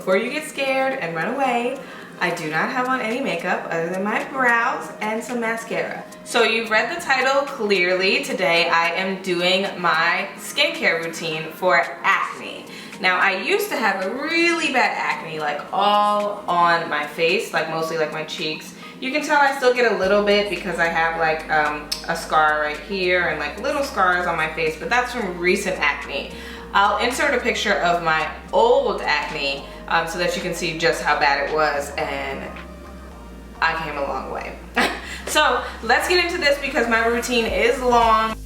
before you get scared and run away, I do not have on any makeup other than my brows and some mascara. So you've read the title clearly. Today I am doing my skincare routine for acne. Now I used to have a really bad acne, like all on my face, like mostly like my cheeks. You can tell I still get a little bit because I have like a scar right here and like little scars on my face, but that's from recent acne. I'll insert a picture of my old acne so that you can see just how bad it was, and I came a long way. So let's get into this because my routine is long.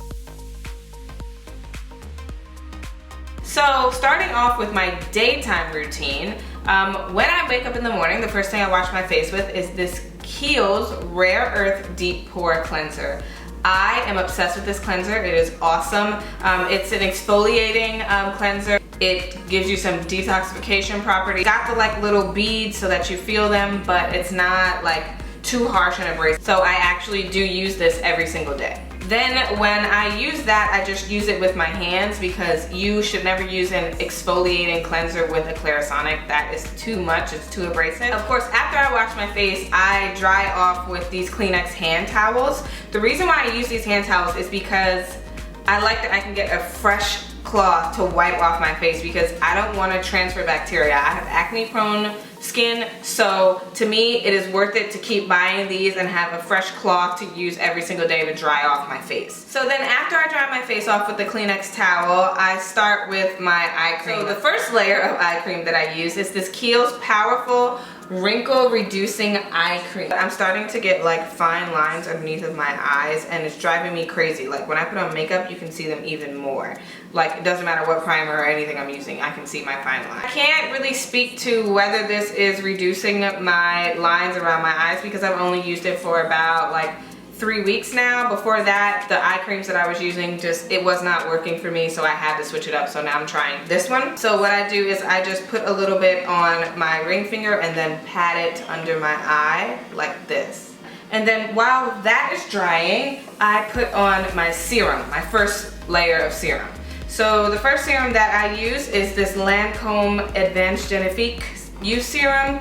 So starting off with my daytime routine, when I wake up in the morning, the first thing I wash my face with is this Kiehl's Rare Earth Deep Pore Cleanser. I am obsessed with this cleanser. It is awesome. It's an exfoliating cleanser. It gives you some detoxification properties. Got the like little beads so that you feel them, but it's not like too harsh and abrasive. So I actually do use this every single day. Then when I use that, I just use it with my hands because you should never use an exfoliating cleanser with a Clarisonic. That is too much, it's too abrasive. Of course, after I wash my face, I dry off with these Kleenex hand towels. The reason why I use these hand towels is because I like that I can get a fresh cloth to wipe off my face because I don't want to transfer bacteria. I have acne prone skin, so to me it is worth it to keep buying these and have a fresh cloth to use every single day to dry off my face. So then after I dry my face off with the Kleenex towel, I start with my eye cream. So the first layer of eye cream that I use is this Kiehl's Powerful Wrinkle Reducing Eye Cream. I'm starting to get like fine lines underneath of my eyes and it's driving me crazy. Like when I put on makeup, you can see them even more. Like it doesn't matter what primer or anything I'm using, I can see my fine lines. I can't really speak to whether this is reducing my lines around my eyes because I've only used it for about like 3 weeks now. Before that, the eye creams that I was using, it was not working for me, so I had to switch it up. So now I'm trying this one. So what I do is I just put a little bit on my ring finger and then pat it under my eye like this. And then while that is drying, I put on my serum, my first layer of serum. So the first serum that I use is this Lancôme Advanced Génifique Youth Serum.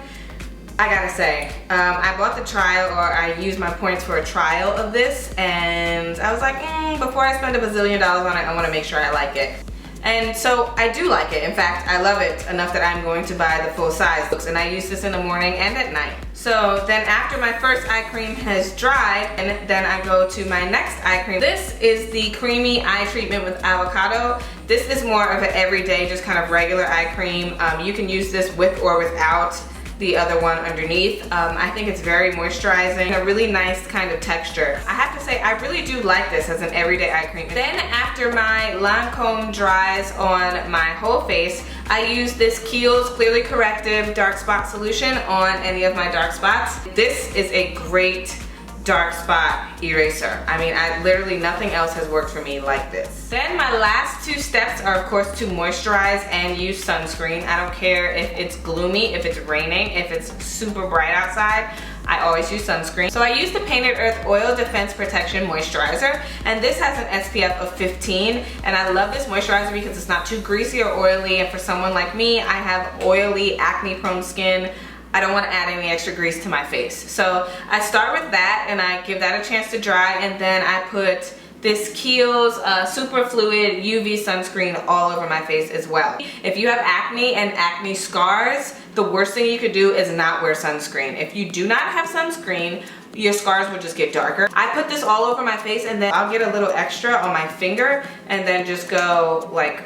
I gotta say, I bought the trial, or I used my points for a trial of this, and I was like, before I spend $1 bazillion on it, I wanna make sure I like it. And so I do like it. In fact, I love it enough that I'm going to buy the full size. And I use this in the morning and at night. So then after my first eye cream has dried, and then I go to my next eye cream. This is the Creamy Eye Treatment with Avocado. This is more of an everyday, just kind of regular eye cream. You can use this with or without the other one underneath. I think it's very moisturizing, a really nice kind of texture. I have to say, I really do like this as an everyday eye cream. Then after my Lancôme dries on my whole face, I use this Kiehl's Clearly Corrective Dark Spot Solution on any of my dark spots. This is a great dark spot eraser. I mean, literally nothing else has worked for me like this. Then my last two steps are of course to moisturize and use sunscreen. I don't care if it's gloomy, if it's raining, if it's super bright outside, I always use sunscreen. So I use the Painted Earth Oil Defense Protection Moisturizer, and this has an SPF of 15, and I love this moisturizer because it's not too greasy or oily, and for someone like me, I have oily, acne prone skin. I don't want to add any extra grease to my face. So I start with that and I give that a chance to dry, and then I put this Kiehl's Super Fluid UV sunscreen all over my face as well. If you have acne and acne scars, the worst thing you could do is not wear sunscreen. If you do not have sunscreen, your scars will just get darker. I put this all over my face, and then I'll get a little extra on my finger and then just go like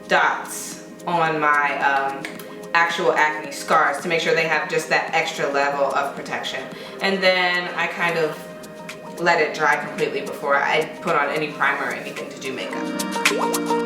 dots on my actual acne scars to make sure they have just that extra level of protection. And then I kind of let it dry completely before I put on any primer or anything to do makeup.